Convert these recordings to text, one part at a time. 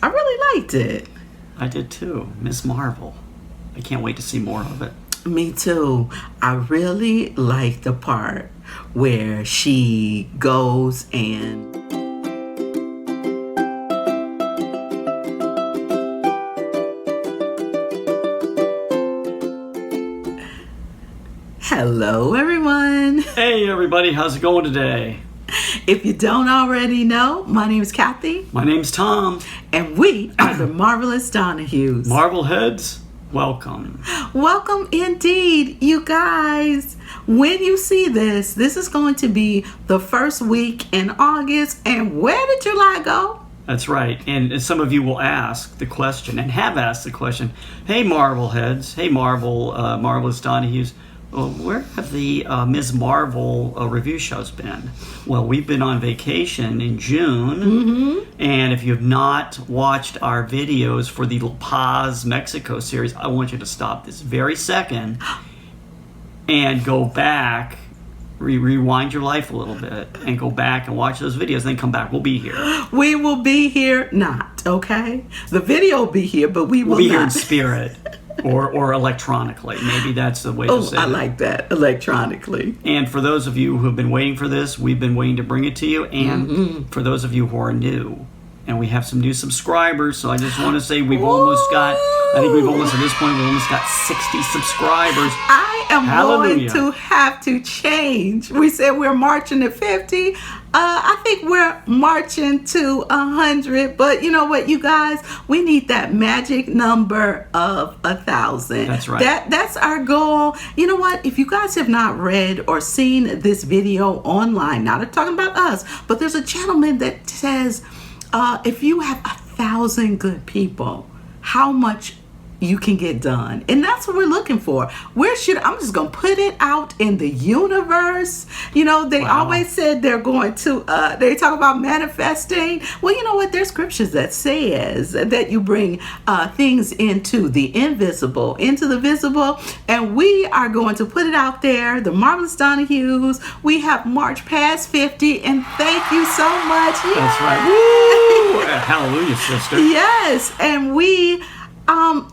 I really liked it. I did too. Miss Marvel. I can't wait to see more of it. Me too. I really like the part where she goes and hello everyone. Hey everybody, how's it going today? If you don't already know, my name is Kathy. My name's Tom. And we are the Marvelous Donohues. Marvelheads, welcome. Welcome indeed, you guys. When you see this is going to be the first week in August. And where did July go? That's right. And some of you will ask the question, and have asked the question, hey Marvelheads, hey Marvelous Donohues, where have the Ms. Marvel review shows been? Well, we've been on vacation in June, and if you have not watched our videos for the La Paz, Mexico series, I want you to stop this very second and go back, rewind your life a little bit, and go back and watch those videos, then come back. We'll be here. We will be here, not, okay? The video will be here, but we'll be not. here in spirit. Or electronically. Maybe that's the way to say it. I like that. Electronically. And for those of you who have been waiting for this, we've been waiting to bring it to you. And for those of you who are new, and we have some new subscribers, so I just want to say we've almost got, at this point, we've almost got 60 subscribers. I am Hallelujah. going to have to change. We said we're marching to 50. I think we're marching to 100. But you know what, you guys? We need that magic number of 1,000. That's right. That's our goal. You know what? If you guys have not read or seen this video online, not talking about us, but there's a gentleman that says, if you have 1,000 good people, how much you can get done. And that's what we're looking for. I'm just going to put it out in the universe. You know, they always said they're going to, they talk about manifesting. Well, you know what? There's scriptures that says that you bring things into the invisible, into the visible. And we are going to put it out there. The Marvelous Donohues. We have marched past 50. And thank you so much. Yes. That's right. Woo! Hallelujah, sister. Yes. And we...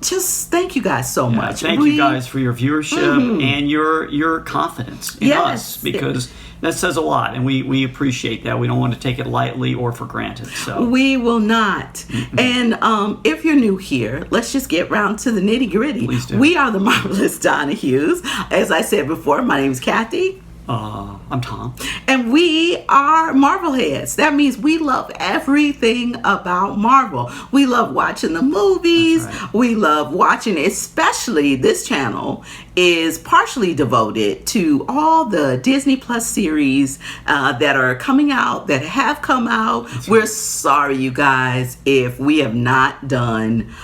just thank you guys so much. Thank you guys for your viewership and your confidence in us, because that says a lot, and we appreciate that. We don't want to take it lightly or for granted. So we will not. And if you're new here, let's just get round to the nitty gritty. Please do. We are the Marvelous Donohues. As I said before, my name is Kathy. I'm Tom. And we are Marvelheads. That means we love everything about Marvel. We love watching the movies. That's right. We love watching, especially this channel is partially devoted to all the DisneyPlus series that are coming out, that have come out. That's We're right. sorry, you guys, if we have not done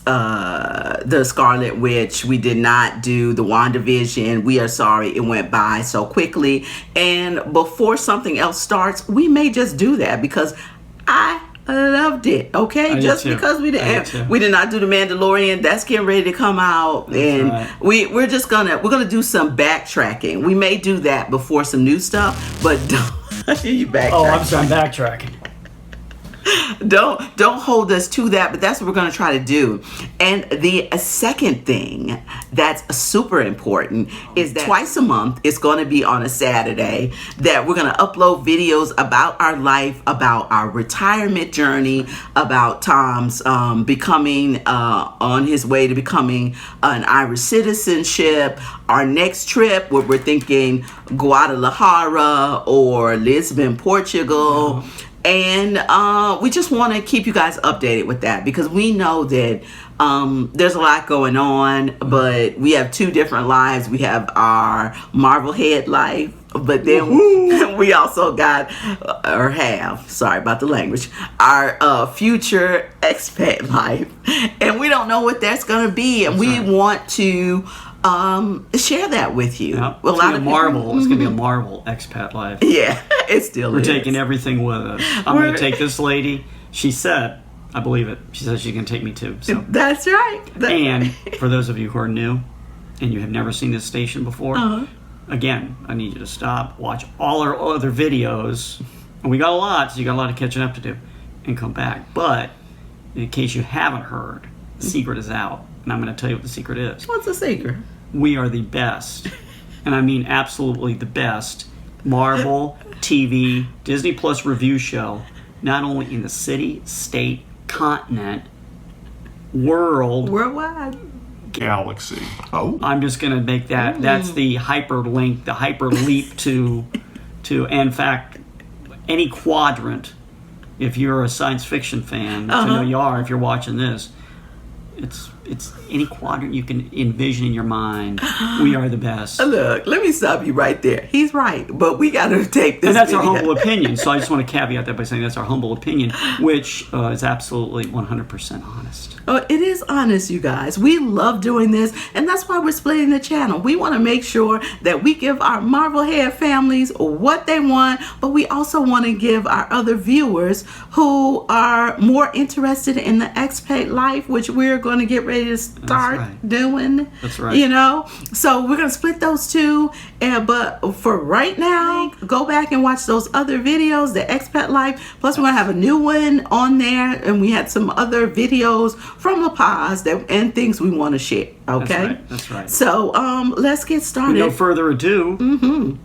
the Scarlet Witch. We did not do the WandaVision. We are sorry, it went by so quickly. And before something else starts, we may just do that because I loved it. Okay, just because we did not do the Mandalorian, that's getting ready to come out. That's and right. we're gonna do some backtracking. We may do that before some new stuff, but don't you backtrack. Oh, I'm sorry, I'm backtracking. Don't hold us to that, but that's what we're going to try to do. And the second thing that's super important is that twice a month, it's going to be on a Saturday, that we're going to upload videos about our life, about our retirement journey, about Tom's becoming on his way to becoming an Irish citizenship, our next trip where we're thinking Guadalajara or Lisbon, Portugal. And we just want to keep you guys updated with that, because we know that there's a lot going on, but we have two different lives. We have our Marvelhead life, but then we also got, or have, sorry about the language, our future expat life. And we don't know what that's going to be. And we want to share that with you. Yeah. It's going to be a Marvel expat life. Yeah, it still We're is. taking everything with us. I'm going to take this lady. She said, I believe it. She says she can take me too. So. That's right. And for those of you who are new and you have never seen this station before, again, I need you to stop, watch all our other videos. And we got a lot, so you got a lot of catching up to do. and come back. But in case you haven't heard, the secret is out. And I'm going to tell you what the secret is. What's the secret? We are the best, and I mean absolutely the best, Marvel TV DisneyPlus review show, not only in the city, state, continent, worldwide, galaxy. Oh, I'm just going to make that. That's the hyperlink, the hyperleap to. In fact, any quadrant. If you're a science fiction fan, which I know you are, if you're watching this, it's any quadrant you can envision in your mind. We are the best. Look, let me stop you right there. He's right, but we got to take this. And that's our video. humble opinion. So I just want to caveat that by saying that's our humble opinion, which is absolutely 100% honest. Oh, it is honest, you guys. We love doing this, and that's why we're splitting the channel. We want to make sure that we give our Marvelhead families what they want, but we also want to give our other viewers who are more interested in the expat life, which we're going to get ready to start doing. That's right. You know, so we're going to split those two. But for right now, go back and watch those other videos, the expat life. Plus, we're going to have a new one on there, and we had some other videos from La Paz and things we want to share. Okay, That's right. So let's get started. With no further ado,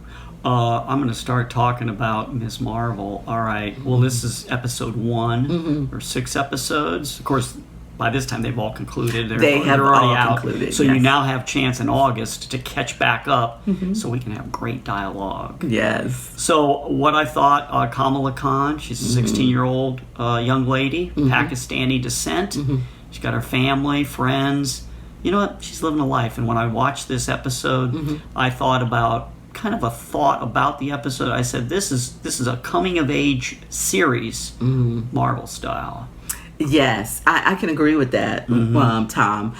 I'm going to start talking about Ms. Marvel. All right. Well, this is episode 1 or 6 episodes. Of course, by this time they've all concluded. They're already all out. concluded, So yes. you now have chance in August to catch back up, so we can have great dialogue. Yes. So what I thought, Kamala Khan, she's a 16-year-old young lady, Pakistani descent. She's got her family, friends. You know what? She's living a life. And when I watched this episode, I thought about the episode. I said, this is a coming of age series, Marvel style. Yes, I can agree with that, Tom.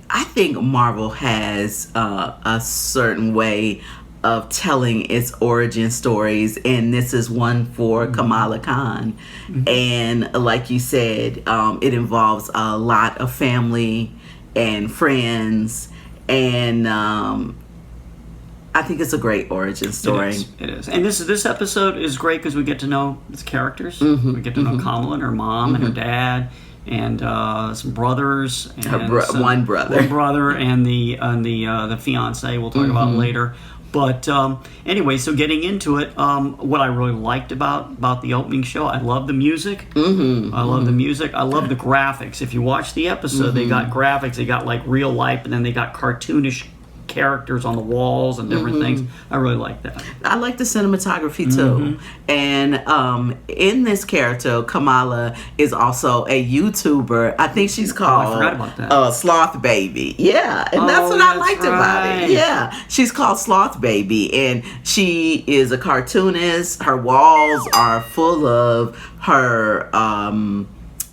I think Marvel has a certain way of telling its origin stories, and this is one for Kamala Khan. And like you said, it involves a lot of family and friends, and I think it's a great origin story. It is. And this episode is great because we get to know its characters. We get to know Kamala and her mom and her dad and some brothers. And one brother. One brother and the fiance we'll talk about later. But anyway, so getting into it, what I really liked about the opening show, I love the music. I love the music. I love the graphics. If you watch the episode, they got graphics. They got like real life, and then they got cartoonish characters on the walls and different things. I really like that. I like the cinematography too. And in this character, Kamala is also a YouTuber. I think she's called I forgot about that. Sloth Baby. Yeah, and that's what I liked about it. Yeah, she's called Sloth Baby, and she is a cartoonist. Her walls are full of her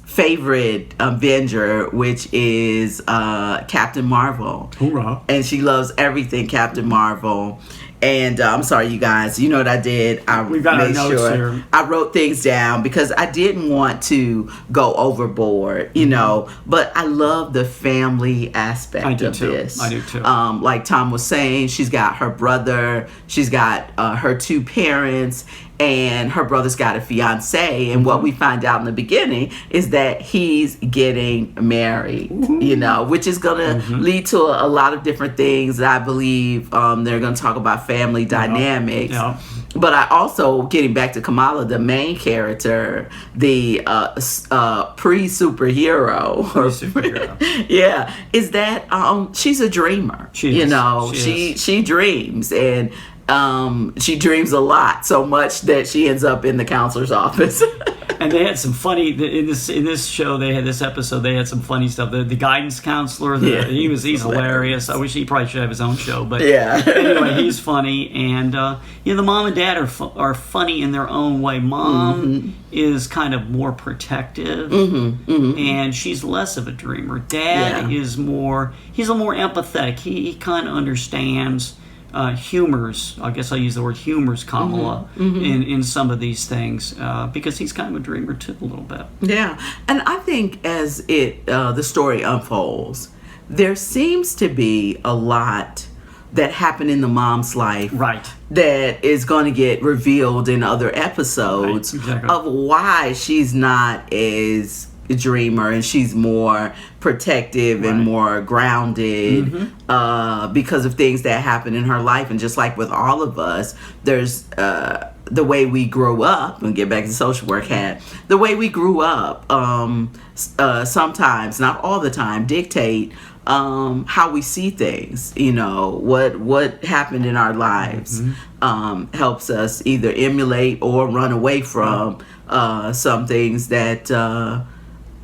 favorite Avenger, which is Captain Marvel. Hoorah. And she loves everything Captain Marvel. And I'm sorry, you guys. You know what I did? We've got our notes here. I wrote things down because I didn't want to go overboard, you know. But I love the family aspect of this. I do too. Like Tom was saying, she's got her brother, she's got her 2 parents, and her brother's got a fiance. And what we find out in the beginning is that he's getting married, you know, which is going to lead to a lot of different things. I believe they're going to talk about family dynamics. Yeah. But I also, getting back to Kamala, the main character, the pre-superhero. Yeah, is that she's a dreamer. She dreams, and she dreams a lot, so much that she ends up in the counselor's office. And they had some funny in this show. They had this episode. They had some funny stuff. The guidance counselor. He's hilarious. I wish he probably should have his own show. But anyway, he's funny. And the mom and dad are funny in their own way. Mom is kind of more protective, and she's less of a dreamer. Dad is more. He's a more empathetic. He kind of understands. Humors, I guess I use the word humors Kamala in some of these things because he's kind of a dreamer too a little bit. Yeah, and I think as the story unfolds, there seems to be a lot that happened in the mom's life, Right. that is going to get revealed in other episodes, Right, exactly. of why she's not as a dreamer and she's more protective and Right. more grounded because of things that happen in her life. And just like with all of us, there's the way we grow up, and get back to social work hat, the way we grew up sometimes, not all the time, dictate how we see things. You know, what happened in our lives helps us either emulate or run away from some things that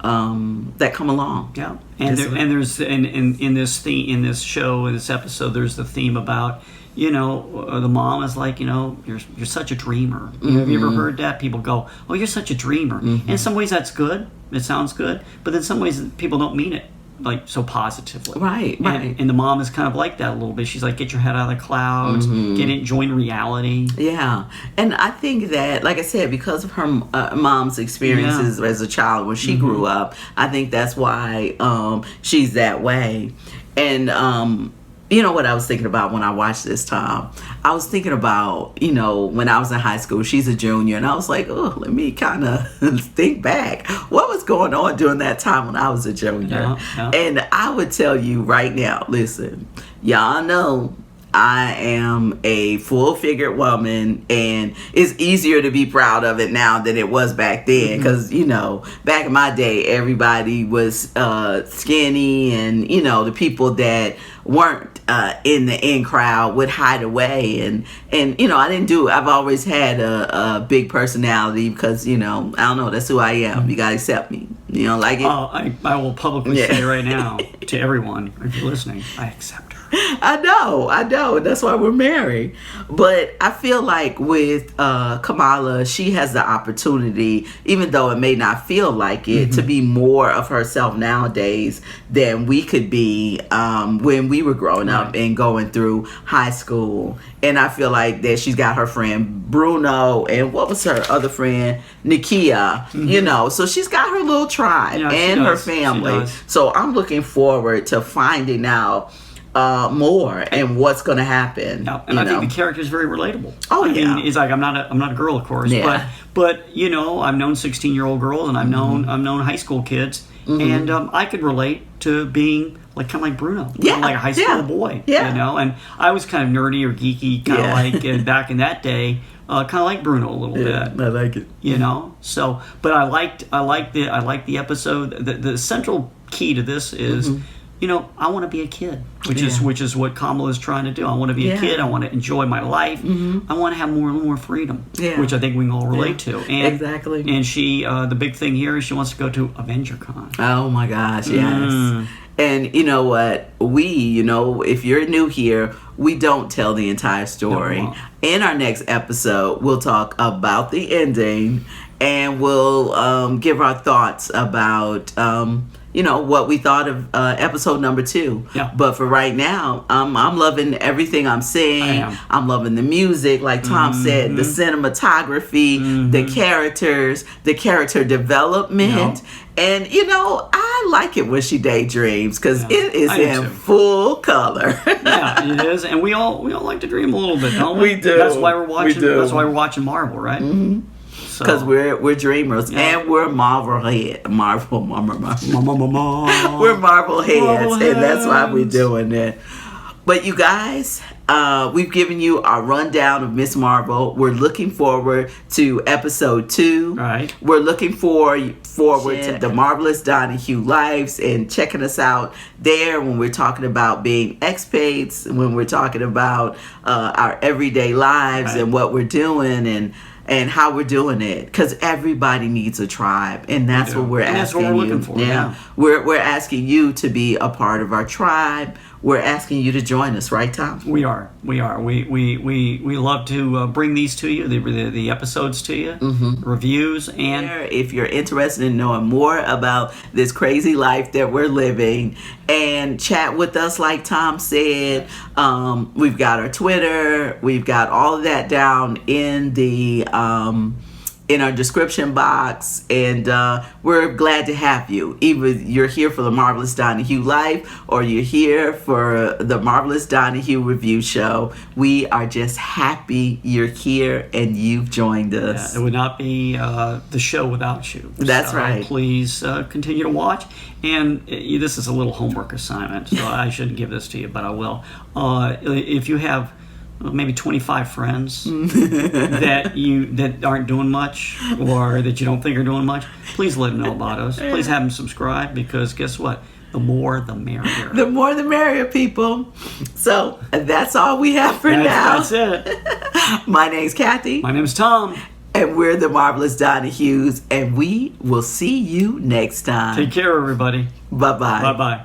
that come along. Yeah, and there's in this show, in this episode, there's the theme about, you know, the mom is like, you know, you're such a dreamer. You know, have you ever heard that? People go, oh, you're such a dreamer. And in some ways that's good. It sounds good. But in some ways people don't mean it like so positively. Right. And the mom is kind of like that a little bit. She's like, get your head out of the clouds, get in, join reality. Yeah. And I think that, like I said, because of her mom's experiences as a child when she grew up, I think that's why she's that way. And you know what I was thinking about when I watched this, Tom? I was thinking about, you know, when I was in high school, she's a junior, and I was like, oh, let me kind of think back. What was going on during that time when I was a junior? Yeah. And I would tell you right now, listen, y'all know I am a full-figured woman, and it's easier to be proud of it now than it was back then, because, you know, back in my day, everybody was skinny, and, you know, the people that weren't in the in crowd would hide away, and you know, I've always had a big personality because, you know, I don't know, that's who I am. You gotta accept me. You don't like it? I will publicly say right now to everyone, if you're listening, I accept her. I know, and that's why we're married. But I feel like with Kamala, she has the opportunity, even though it may not feel like it, to be more of herself nowadays than we could be when we were growing up and going through high school. And I feel like that she's got her friend Bruno, and what was her other friend, Nikia, you know, so she's got her little tribe and her family. So I'm looking forward to finding out more and what's going to happen. Yeah, and I think the character is very relatable. Oh, I mean, it's like I'm not a girl, of course, but you know, I've known 16-year-old girls, and I've known high school kids, and I could relate to being like kind of like Bruno, like a high school boy, you know. And I was kind of nerdy or geeky, kind of like back in that day. Kind of like Bruno a little bit. I like it. You know, so but I liked the episode. The central key to this is, you know, I want to be a kid, which is what Kamala is trying to do. I want to be a kid. I want to enjoy my life. I want to have more and more freedom, which I think we can all relate to. And, exactly. And she, the big thing here is she wants to go to AvengerCon. Oh my gosh, yes. And you know what? You know, if you're new here, we don't tell the entire story. No. In our next episode, we'll talk about the ending, and we'll give our thoughts about you know, what we thought of episode number 2. Yeah. But for right now, I'm loving everything I'm seeing. I'm loving the music, like Tom said, the cinematography, the characters, the character development. And, you know, I like it when she daydreams because it is in full color. Yeah, it is. And we all like to dream a little bit, don't we? We do. That's why we're watching. That's why we're watching Marvel, right? Because we're dreamers and we're Marvelhead. We're Marvel heads, and that's why we're doing it. But you guys, we've given you our rundown of Miss Marvel. We're looking forward to episode 2. Right. We're looking forward to the Marvelous Donohues lives and checking us out there when we're talking about being expats, when we're talking about our everyday lives and what we're doing and how we're doing it, because everybody needs a tribe, and that's what we're asking. That's what we're looking for. Yeah, we're asking you to be a part of our tribe. We're asking you to join us, right, Tom? We are. We love to bring these to you, the episodes to you, reviews, and if you're interested in knowing more about this crazy life that we're living, and chat with us, like Tom said, we've got our Twitter, we've got all of that down in the in our description box, and we're glad to have you. Either you're here for the Marvelous Donahue Life or you're here for the Marvelous Donahue Review Show. We are just happy you're here and you've joined us. Yeah, it would not be the show without you. That's right. Please continue to watch. And this is a little homework assignment, so I shouldn't give this to you, but I will. If you have maybe 25 friends that aren't doing much or that you don't think are doing much, please let them know about us. Please have them subscribe, because guess what? The more the merrier. The more the merrier, people. So that's all we have for now. That's it. My name's Kathy. My name's Tom. And we're the Marvelous Donohues, and we will see you next time. Take care, everybody. Bye-bye. Bye-bye.